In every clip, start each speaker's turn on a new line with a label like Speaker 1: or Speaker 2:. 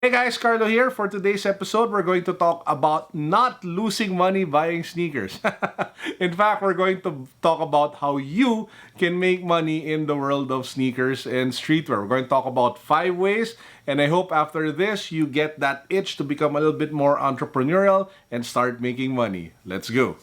Speaker 1: Hey guys, Carlo here. For today's episode, we're going to talk about not losing money buying sneakers. In fact, we're going to talk about how you can make money in the world of sneakers and streetwear. We're going to talk about 5 ways, and I hope after this you get that itch to become a little bit more entrepreneurial and start making money. Let's go.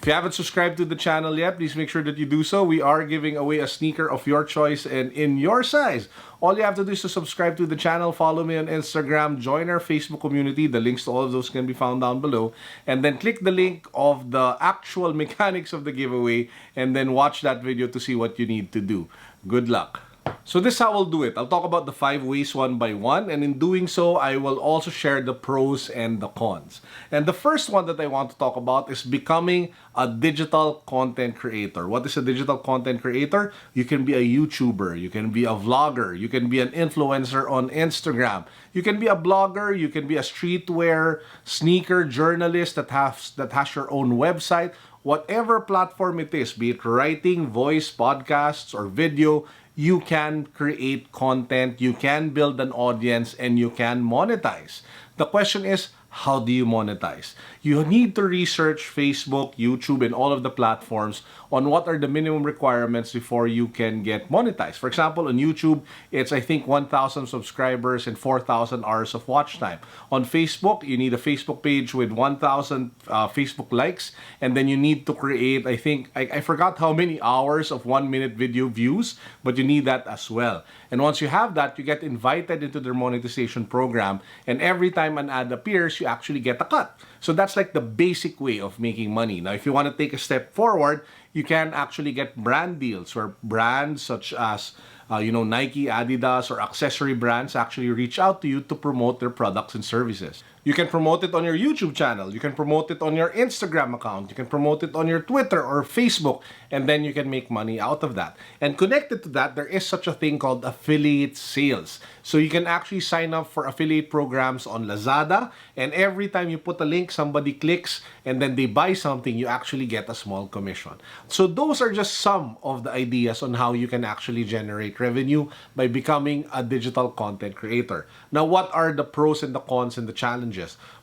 Speaker 1: If you haven't subscribed to the channel yet, please make sure that you do so. We are giving away a sneaker of your choice and in your size. All you have to do is to subscribe to the channel, follow me on Instagram, join our Facebook community. The links to all of those can be found down below. And then click the link of the actual mechanics of the giveaway and then watch that video to see what you need to do. Good luck. So this is how I'll do it. I'll talk about the 5 ways one by one, and in doing so, I will also share the pros and the cons. And the first one that I want to talk about is becoming a digital content creator. What is a digital content creator? You can be a YouTuber, you can be a vlogger, you can be an influencer on Instagram, you can be a blogger, you can be a streetwear sneaker journalist that has your own website. Whatever platform it is, be it writing, voice, podcasts, or video, you can create content, you can build an audience, and you can monetize. The question is, how do you monetize? You need to research Facebook, YouTube, and all of the platforms on what are the minimum requirements before you can get monetized. For example, on YouTube, it's I think 1,000 subscribers and 4,000 hours of watch time. On Facebook, you need a Facebook page with 1,000 Facebook likes, and then you need to create, I think, I forgot how many hours of 1-minute video views, but you need that as well. And once you have that, you get invited into their monetization program, and every time an ad appears, you actually get a cut. So that's like the basic way of making money. Now, if you want to take a step forward, you can actually get brand deals where brands such as Nike, Adidas, or accessory brands actually reach out to you to promote their products and services. You can promote it on your YouTube channel. You can promote it on your Instagram account. You can promote it on your Twitter or Facebook, and then you can make money out of that. And connected to that, there is such a thing called affiliate sales. So you can actually sign up for affiliate programs on Lazada, and every time you put a link, somebody clicks, and then they buy something, you actually get a small commission. So those are just some of the ideas on how you can actually generate revenue by becoming a digital content creator. Now, what are the pros and the cons and the challenges?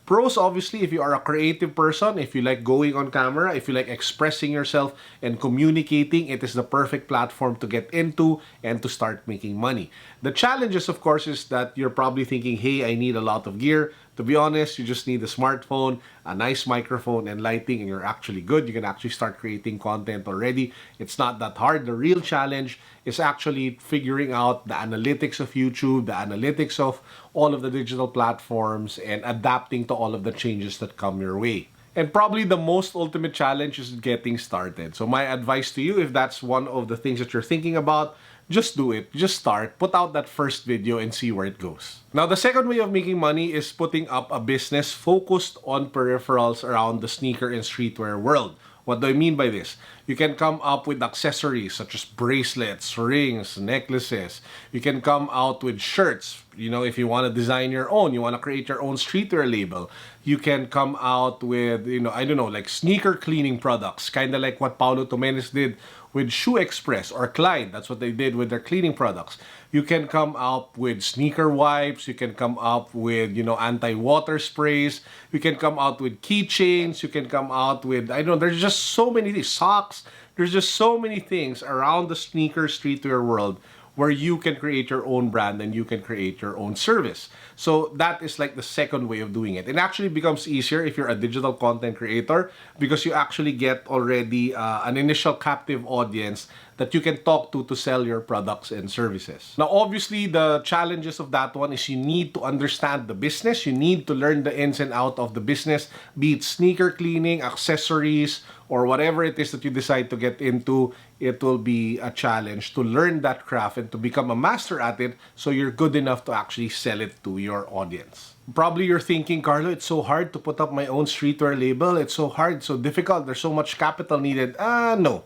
Speaker 1: Pros, obviously, if you are a creative person, if you like going on camera, if you like expressing yourself and communicating, it is the perfect platform to get into and to start making money. The challenges, of course, is that you're probably thinking, hey, I need a lot of gear. To be honest, you just need a smartphone, a nice microphone, and lighting, and you're actually good. You can actually start creating content already. It's not that hard. The real challenge is actually figuring out the analytics of YouTube, the analytics of all of the digital platforms, and adapting to all of the changes that come your way. And probably the most ultimate challenge is getting started. So my advice to you, if that's one of the things that you're thinking about, just do it. Just start. Put out that first video and see where it goes. Now, the second way of making money is putting up a business focused on peripherals around the sneaker and streetwear world. What do I mean by this? You can come up with accessories such as bracelets, rings, necklaces. You can come out with shirts. If you want to design your own, you want to create your own streetwear label. You can come out with, like sneaker cleaning products, kind of like what Paulo Tomenes did with Shoe Express or Clyde. That's what they did with their cleaning products. You can come up with sneaker wipes. You can come up with, anti-water sprays. You can come out with keychains. You can come out with, there's just so many things. Socks. There's just so many things around the sneaker streetwear world where you can create your own brand and you can create your own service. So that is like the second way of doing it. It actually becomes easier if you're a digital content creator because you actually get already an initial captive audience that you can talk to sell your products and services. Now, obviously, the challenges of that one is you need to understand the business. You need to learn the ins and out of the business, be it sneaker cleaning, accessories, or whatever it is that you decide to get into. It will be a challenge to learn that craft and to become a master at it so you're good enough to actually sell it to your audience. Probably you're thinking, Carlo, it's so hard to put up my own streetwear label. It's so hard, so difficult. There's so much capital needed. No.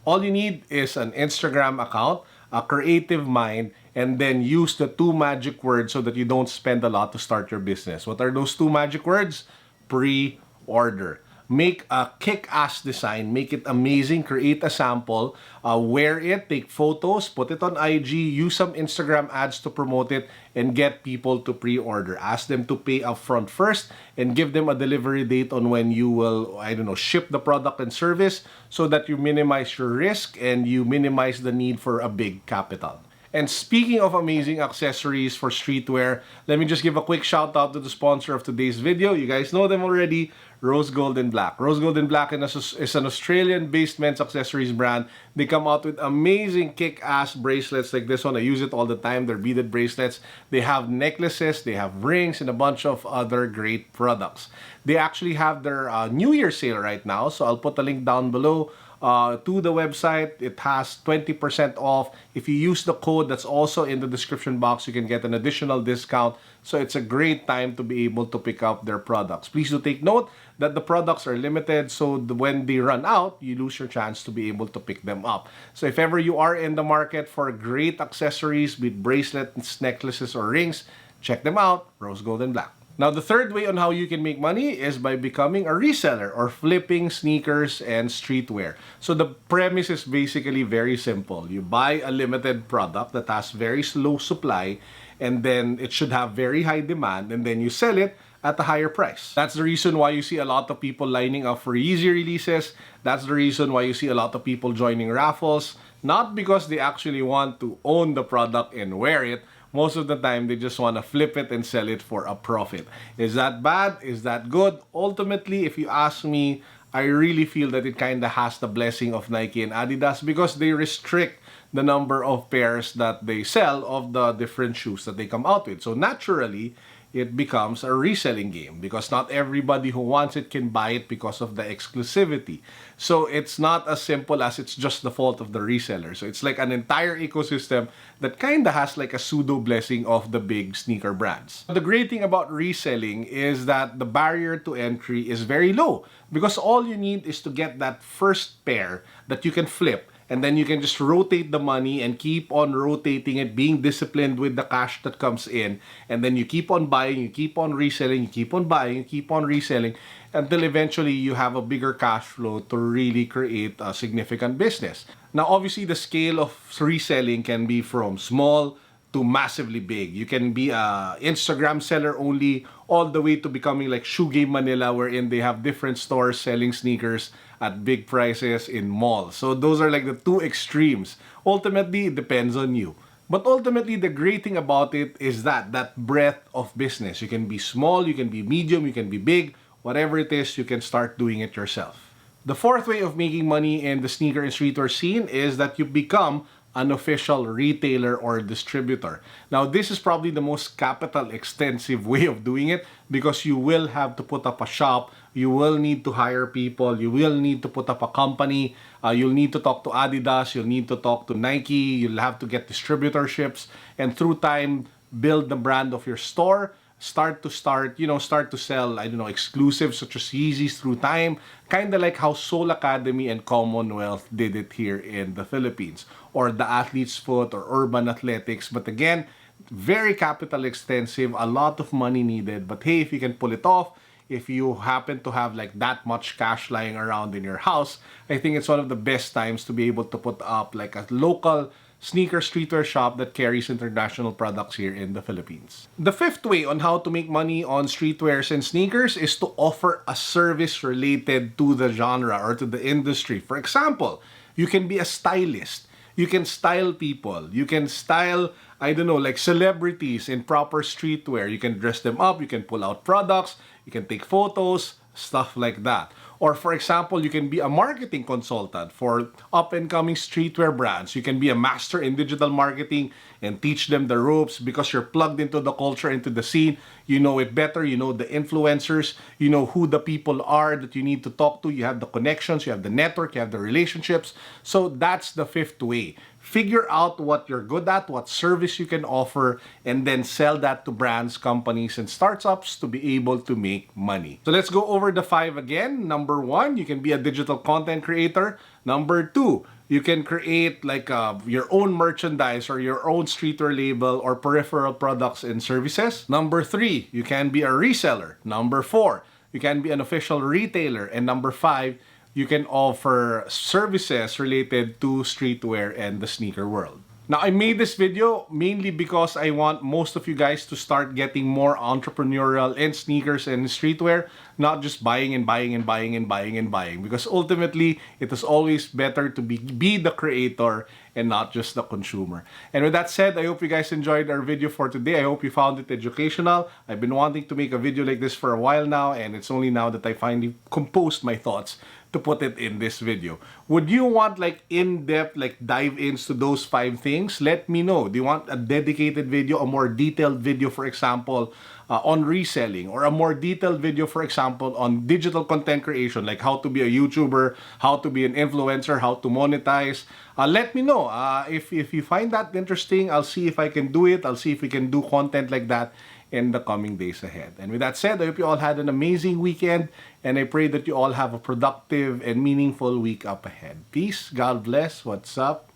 Speaker 1: All you need is an Instagram account, a creative mind, and then use the 2 magic words so that you don't spend a lot to start your business. What are those 2 magic words? Pre-order. make a kick-ass design, make it amazing, create a sample, wear it, take photos, put it on IG, use some Instagram ads to promote it, and get people to pre-order. Ask them to pay upfront first and give them a delivery date on when you will, I don't know, ship the product and service so that you minimize your risk and you minimize the need for a big capital. And speaking of amazing accessories for streetwear, let me just give a quick shout out to the sponsor of today's video. You guys know them already, Rose Gold and Black. Rose Gold and Black is an Australian-based men's accessories brand. They come out with amazing kick-ass bracelets like this one. I use it all the time. They're beaded bracelets. They have necklaces, they have rings, and a bunch of other great products. They actually have their New Year sale right now, so I'll put a link down below to the website. It has 20% off. If you use the code that's also in the description box, you can get an additional discount. So it's a great time to be able to pick up their products. Please do take note that the products are limited, so when they run out, you lose your chance to be able to pick them up. So if ever you are in the market for great accessories with bracelets, necklaces, or rings, check them out, Rose Gold and Black. Now, the third way on how you can make money is by becoming a reseller or flipping sneakers and streetwear. So the premise is basically very simple. You buy a limited product that has very low supply, and then it should have very high demand, and then you sell it at a higher price. That's the reason why you see a lot of people lining up for Yeezy releases. That's the reason why you see a lot of people joining raffles. Not because they actually want to own the product and wear it. Most of the time, they just want to flip it and sell it for a profit. Is that bad? Is that good? Ultimately, if you ask me, I really feel that it kind of has the blessing of Nike and Adidas because they restrict the number of pairs that they sell of the different shoes that they come out with. So naturally, it becomes a reselling game because not everybody who wants it can buy it because of the exclusivity. So it's not as simple as it's just the fault of the reseller. So it's like an entire ecosystem that kind of has like a pseudo blessing of the big sneaker brands. The great thing about reselling is that the barrier to entry is very low because all you need is to get that first pair that you can flip. And then you can just rotate the money and keep on rotating it, being disciplined with the cash that comes in. And then you keep on buying, you keep on reselling, you keep on buying, you keep on reselling, until eventually you have a bigger cash flow to really create a significant business. Now, obviously, the scale of reselling can be from small to massively big. You can be a Instagram seller only, all the way to becoming like Shoe Game Manila, wherein they have different stores selling sneakers at big prices in malls. So those are like the two extremes. Ultimately, it depends on you. But ultimately, the great thing about it is that breadth of business. You can be small, you can be medium, you can be big. Whatever it is, you can start doing it yourself. The fourth way of making money in the sneaker and streetwear scene is that you become an official retailer or distributor. Now, this is probably the most capital extensive way of doing it because you will have to put up a shop, you will need to hire people, you will need to put up a company, you'll need to talk to Adidas, you'll need to talk to Nike, you'll have to get distributorships, and through time, build the brand of your store. Start to sell, I don't know, exclusives such as Yeezys through time, kind of like how Soul Academy and Commonwealth did it here in the Philippines, or the Athlete's Foot or Urban Athletics. But again, very capital extensive, a lot of money needed. But hey, if you can pull it off, if you happen to have like that much cash lying around in your house, I think it's one of the best times to be able to put up like a local sneaker streetwear shop that carries international products here in the Philippines. The fifth way on how to make money on streetwears and sneakers is to offer a service related to the genre or to the industry. For example, you can be a stylist. You can style people. You can style, I don't know, like celebrities in proper streetwear. You can dress them up. You can pull out products. You can take photos, stuff like that. Or for example, you can be a marketing consultant for up-and-coming streetwear brands. You can be a master in digital marketing and teach them the ropes because you're plugged into the culture, into the scene. You know it better. You know the influencers. You know who the people are that you need to talk to. You have the connections. You have the network. You have the relationships. So that's the fifth way. Figure out what you're good at, what service you can offer, and then sell that to brands, companies, and startups to be able to make money. So let's go over the 5 again. Number 1, you can be a digital content creator. Number 2, you can create like your own merchandise or your own streetwear label or peripheral products and services. Number 3, you can be a reseller. Number 4, you can be an official retailer. And number 5, you can offer services related to streetwear and the sneaker world. Now, I made this video mainly because I want most of you guys to start getting more entrepreneurial in sneakers and streetwear, not just buying and buying and buying and buying and buying. Because ultimately, it is always better to be the creator and not just the consumer. And with that said, I hope you guys enjoyed our video for today. I hope you found it educational. I've been wanting to make a video like this for a while now, and it's only now that I finally composed my thoughts to put it in this video. Would you want like in-depth, like dive into those 5 things? Let me know. Do you want a dedicated video, a more detailed video, for example, on reselling, or a more detailed video, for example, on digital content creation, like how to be a YouTuber, how to be an influencer, how to monetize? Let me know. If you find that interesting, I'll see if I can do it. I'll see if we can do content like that in the coming days ahead. And with that said, I hope you all had an amazing weekend, and I pray that you all have a productive and meaningful week up ahead. Peace, God bless, what's up,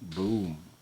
Speaker 1: boom.